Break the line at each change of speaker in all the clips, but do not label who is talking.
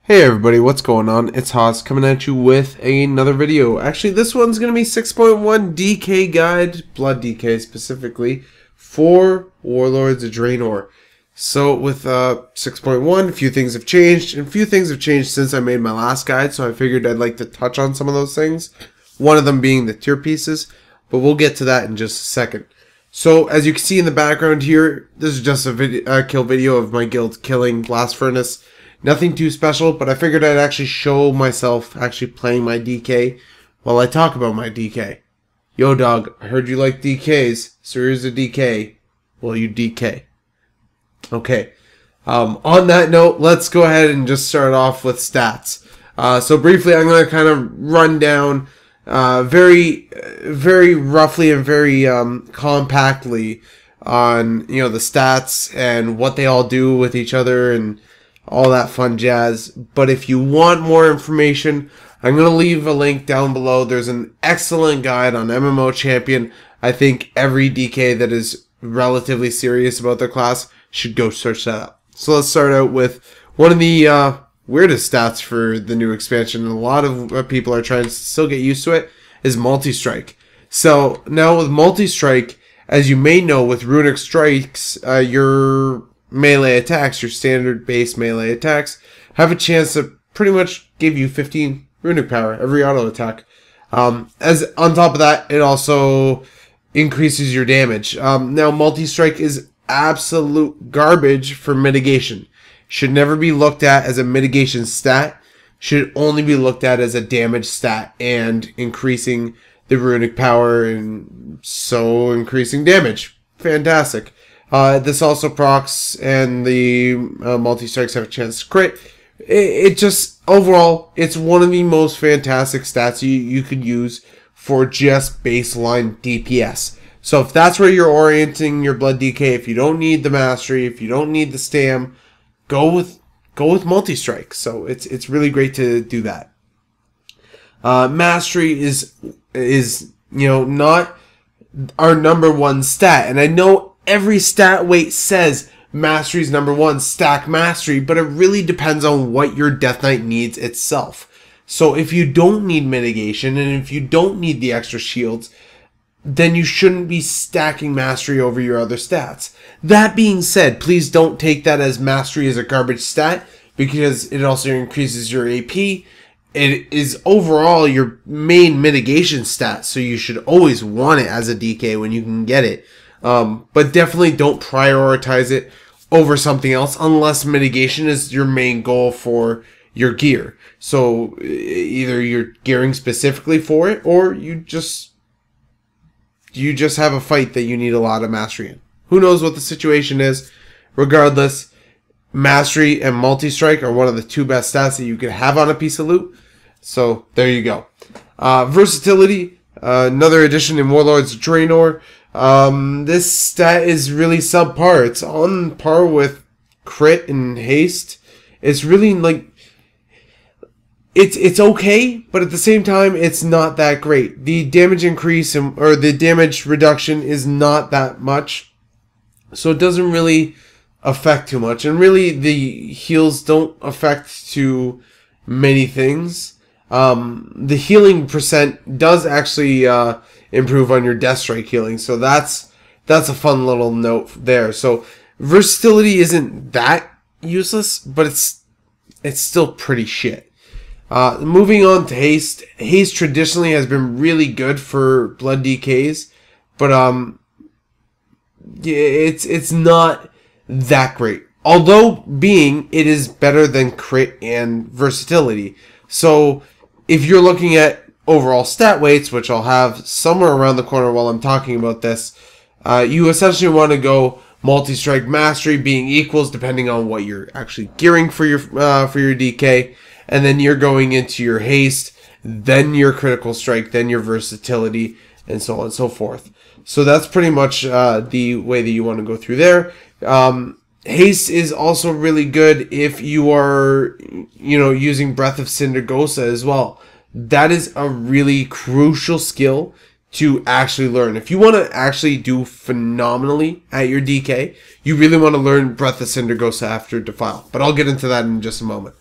Hey everybody, what's going on? It's Haas coming at you with another video. Actually, this one's going to be 6.1 DK guide, blood DK specifically, for Warlords of Draenor. So with 6.1, a few things have changed, and a few things have changed since I made my last guide, so I figured I'd like to touch on some of those things. One of them being the tier pieces, but we'll get to that in just a second. So as you can see in the background here, this is just a kill video of my guild killing Blast Furnace. Nothing too special, but I figured I'd actually show myself actually playing my DK while I talk about my DK. Yo dog, I heard you like DKs, so here's a DK. Well, you DK. Okay. On that note, let's go ahead and just start off with stats. So briefly, I'm going to kind of run down very roughly and very compactly on the stats and what they all do with each other and all that fun jazz. But if you want more information, I'm going to leave a link down below. There's an excellent guide on MMO Champion. I think every DK that is relatively serious about their class should go search that up. So let's start out with one of the weirdest stats for the new expansion, and a lot of people are trying to still get used to it, is multi-strike. So now with multi-strike, as you may know, with runic strikes, your melee attacks, your standard base melee attacks, have a chance to pretty much give you 15 runic power every auto attack. As on top of that, it also increases your damage. Now multi-strike is absolute garbage for mitigation. Should never be looked at as a mitigation stat. Should only be looked at as a damage stat and increasing the runic power and so increasing damage. Fantastic. This also procs, and the multi-strikes have a chance to crit. It just, overall, it's one of the most fantastic stats you could use for just baseline DPS. So if that's where you're orienting your blood DK, if you don't need the mastery, if you don't need the stam, go with multi-strike. So it's really great to do that. Mastery is not our number one stat, and I know every stat weight says mastery is number one, stack mastery, but it really depends on what your Deathknight needs itself. So if you don't need mitigation, and if you don't need the extra shields, then you shouldn't be stacking mastery over your other stats. That being said, please don't take that as mastery is a garbage stat, because it also increases your AP. It is overall your main mitigation stat, so you should always want it as a DK when you can get it. But definitely don't prioritize it over something else unless mitigation is your main goal for your gear. So either you're gearing specifically for it, or you just have a fight that you need a lot of mastery in. Who knows what the situation is. Regardless, mastery and multi-strike are one of the two best stats that you could have on a piece of loot. So there you go. Versatility, another addition in Warlords of Draenor. This stat is really subpar. It's on par with crit and haste. It's really like, it's okay, but at the same time, it's not that great. The damage increase or the damage reduction is not that much, so it doesn't really affect too much. And really, the heals don't affect too many things. The healing percent does actually improve on your death strike healing, so that's a fun little note there. So versatility isn't that useless, but it's still pretty shit. Moving on to haste. Haste traditionally has been really good for blood DKs, but it's not that great. Although it is better than crit and versatility. So if you're looking at overall stat weights, which I'll have somewhere around the corner while I'm talking about this, you essentially want to go multi-strike mastery being equals depending on what you're actually gearing for your DK, and then you're going into your haste, then your critical strike, then your versatility, and so on and so forth. So that's pretty much the way that you want to go through there. Haste is also really good if you are, using Breath of Cindergosa as well. That is a really crucial skill to actually learn. If you want to actually do phenomenally at your DK, you really want to learn Breath of Cindergosa after Defile. But I'll get into that in just a moment.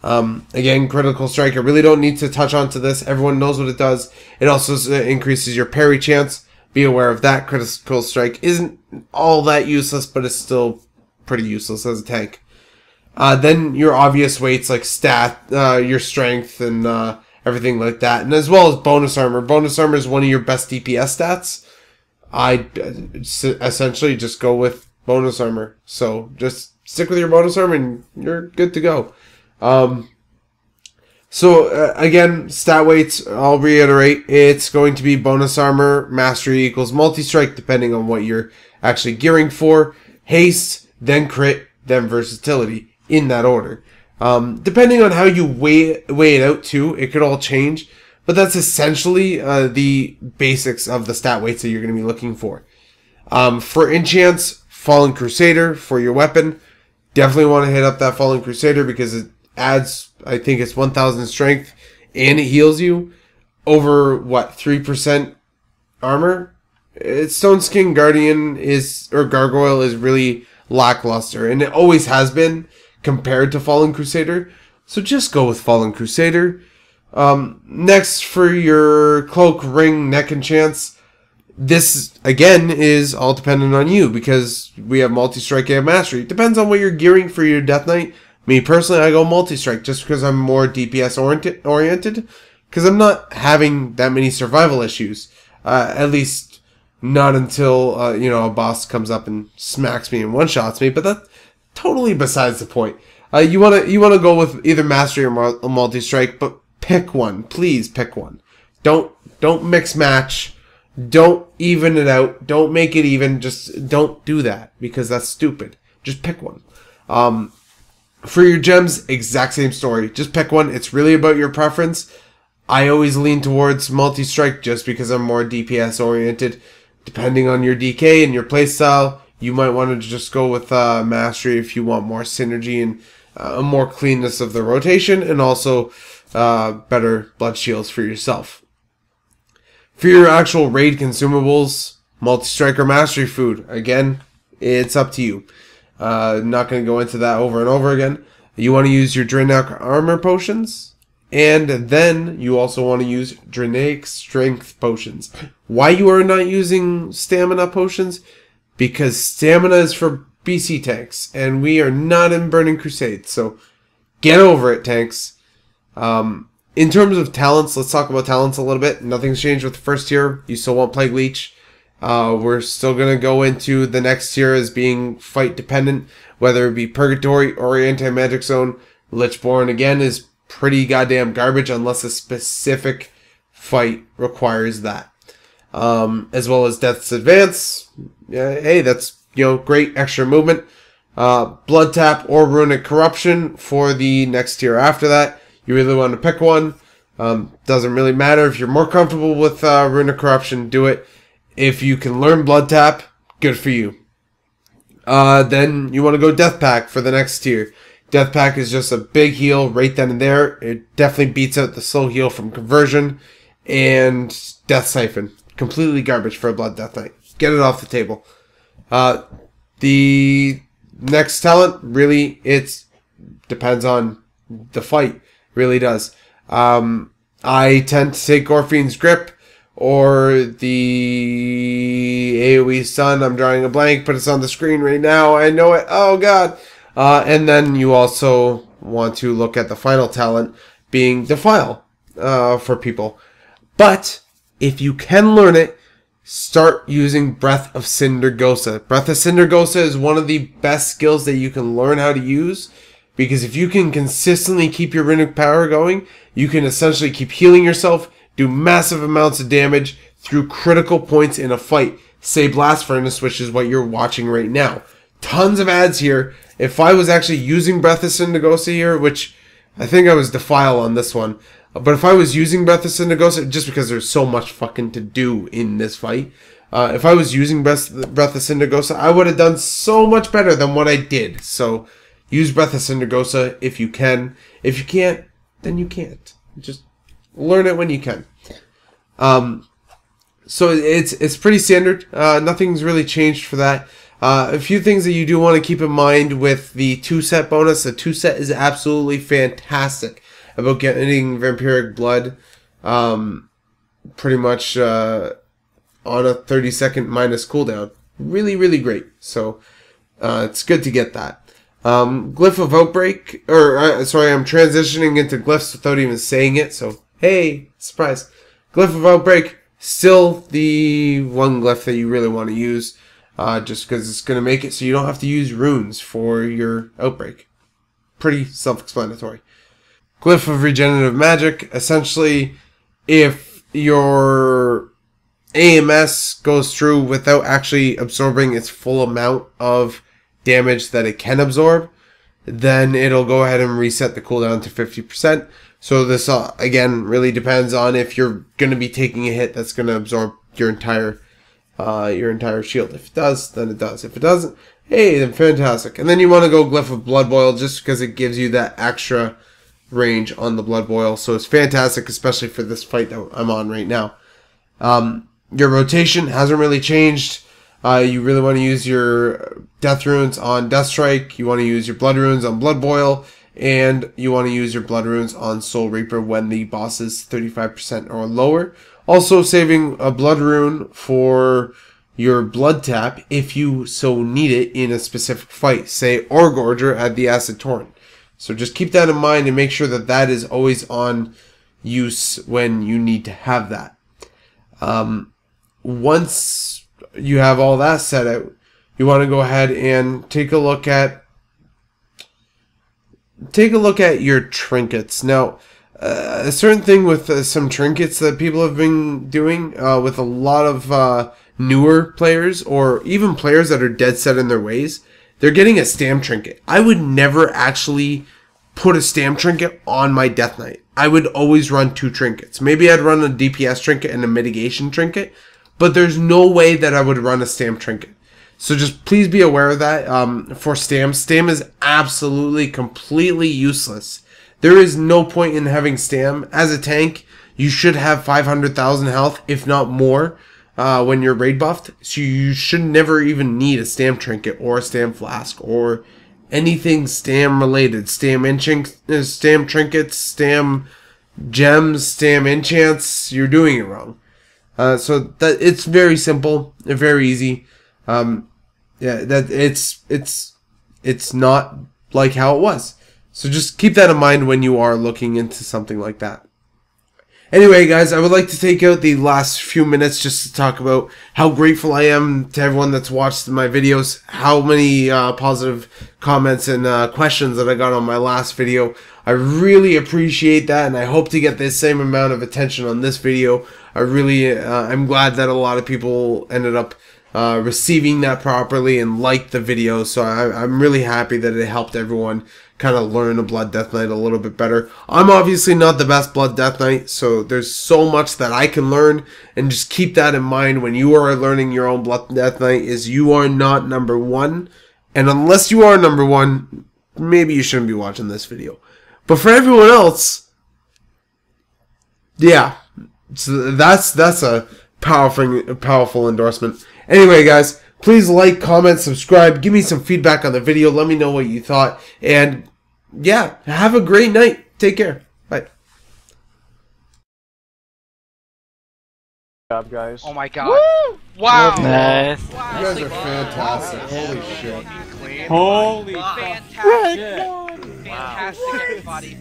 Again, critical strike. I really don't need to touch onto this. Everyone knows what it does. It also increases your parry chance. Be aware of that. Critical strike isn't all that useless, but it's still pretty useless as a tank. Then your obvious weights like your strength and everything like that, and as well as bonus armor. Bonus armor is one of your best DPS stats. I essentially just go with bonus armor. So just stick with your bonus armor and you're good to go. Again, stat weights, I'll reiterate, it's going to be bonus armor, mastery equals multi-strike, depending on what you're actually gearing for, haste, then crit, then versatility, in that order. Depending on how you weigh it out too, it could all change, but that's essentially the basics of the stat weights that you're going to be looking for. For enchants, Fallen Crusader for your weapon. Definitely want to hit up that Fallen Crusader because it adds, I think it's 1000 strength, and it heals you over, what, 3% armor? Stone Skin Guardian Gargoyle is really lackluster, and it always has been compared to Fallen Crusader, so just go with Fallen Crusader. Next, for your Cloak, Ring, Neck enchants, this, again, is all dependent on you, because we have multi-strike and mastery. It depends on what you're gearing for your Deathknight. Me personally, I go multi-strike just because I'm more DPS oriented, because I'm not having that many survival issues. At least not until a boss comes up and smacks me and one-shots me, but that's totally besides the point. You wanna go with either mastery or multi-strike, but pick one. Please pick one. Don't mix match. Don't even it out. Don't make it even. Just don't do that, because that's stupid. Just pick one. For your gems, exact same story. Just pick one. It's really about your preference. I always lean towards multi-strike just because I'm more DPS oriented. Depending on your DK and your playstyle, you might want to just go with mastery if you want more synergy and a more cleanness of the rotation, and also better blood shields for yourself. For your actual raid consumables, multi-strike or mastery food, again, it's up to you. Not going to go into that over and over again. You want to use your Deathknight armor potions, and then you also want to use Deathknight strength potions. Why you are not using stamina potions? Because stamina is for BC tanks, and we are not in Burning Crusade, so get over it, tanks. In terms of talents, let's talk about talents a little bit. Nothing's changed with the first tier. You still want Plague Leech. We're still going to go into the next tier as being fight dependent, whether it be Purgatory or Anti-Magic Zone. Lichborn, again, is pretty goddamn garbage unless a specific fight requires that. As well as Death's Advance. Hey, that's, great extra movement. Blood Tap or Runic Corruption for the next tier after that. You really want to pick one. Doesn't really matter. If you're more comfortable with Runic Corruption, do it. If you can learn Blood Tap, good for you. Then you want to go Death Pack for the next tier. Death Pack is just a big heal right then and there. It definitely beats out the slow heal from Conversion and Death Siphon. Completely garbage for a Blood Deathknight. Get it off the table. The next talent, really, it depends on the fight. Really does. I tend to take Gorfien's Grip or the AoE Stun. I'm drawing a blank, but it's on the screen right now. I know it. Oh, God. And then you also want to look at the final talent being Defile for people. But if you can learn it, start using Breath of Sindargosa. Breath of Sindargosa is one of the best skills that you can learn how to use, because if you can consistently keep your runic power going, you can essentially keep healing yourself, do massive amounts of damage through critical points in a fight. Say Blast Furnace, which is what you're watching right now. Tons of ads here. If I was actually using Breath of Sindargosa here, which I think I was Defile on this one, but if I was using Breath of Sindargosa, just because there's so much fucking to do in this fight, if I was using Breath of Sindargosa, I would have done so much better than what I did. So use Breath of Sindargosa if you can. If you can't, then you can't. Just learn it when you can. So it's pretty standard. Nothing's really changed for that. A few things that you do want to keep in mind with the 2-set bonus. The 2-set is absolutely fantastic about getting vampiric blood pretty much on a 30-second minus cooldown. Really, really great. So it's good to get that. Glyph of Outbreak, or sorry, I'm transitioning into glyphs without even saying it, so hey, surprise. Glyph of Outbreak, still the one glyph that you really want to use, just because it's going to make it so you don't have to use runes for your Outbreak. Pretty self-explanatory. Glyph of Regenerative Magic, essentially, if your AMS goes through without actually absorbing its full amount of damage that it can absorb, then it'll go ahead and reset the cooldown to 50%. So this again really depends on if you're going to be taking a hit that's going to absorb your entire shield. If it does, then it does. If it doesn't, hey, then fantastic. And then you want to go Glyph of Blood Boil just because it gives you that extra range on the Blood Boil. So it's fantastic, especially for this fight that I'm on right now. Your rotation hasn't really changed. You really want to use your Death Runes on Deathstrike. You want to use your Blood Runes on Blood Boil. And you want to use your Blood Runes on Soul Reaper when the boss is 35% or lower. Also saving a Blood Rune for your Blood Tap if you so need it in a specific fight. Say Orgorger at the Acid Torrent. So just keep that in mind and make sure that that is always on use when you need to have that. Once you have all that set out, you want to go ahead and take a look at your trinkets. Now, a certain thing with some trinkets that people have been doing with a lot of newer players or even players that are dead set in their ways, they're getting a stam trinket. I would never actually put a stam trinket on my Deathknight. I would always run 2 trinkets. Maybe I'd run a DPS trinket and a mitigation trinket, but there's no way that I would run a stam trinket. So just please be aware of that. For stam is absolutely completely useless. There is no point in having stam. As a tank, you should have 500,000 health, if not more, when you're raid buffed. So you should never even need a stam trinket or a stam flask or anything stam related. Stam trinkets, stam gems, stam enchants. You're doing it wrong. So that it's very simple, very easy. Yeah, that it's not like how it was. So just keep that in mind when you are looking into something like that. Anyway, guys, I would like to take out the last few minutes just to talk about how grateful I am to everyone that's watched my videos, how many positive comments and questions that I got on my last video. I really appreciate that, and I hope to get the same amount of attention on this video. I'm glad that a lot of people ended up receiving that properly and liked the video, so I'm really happy that it helped everyone kind of learn a Blood Death Knight a little bit better. I'm obviously not the best Blood Death Knight, so there's so much that I can learn, and just keep that in mind when you are learning your own Blood Death Knight, is you are not number 1, and unless you are number 1, maybe you shouldn't be watching this video. But for everyone else, yeah, so that's a powerful endorsement. Anyway, guys, please like, comment, subscribe, give me some feedback on the video, let me know what you thought, and yeah, have a great night. Take care. Bye.
Good job, guys.
Oh my god. Woo! Wow!
Nice.
Wow.
You guys are fantastic. Holy shit.
Clean.
Holy
Fantastic.
fuck.
Fantastic, everybody.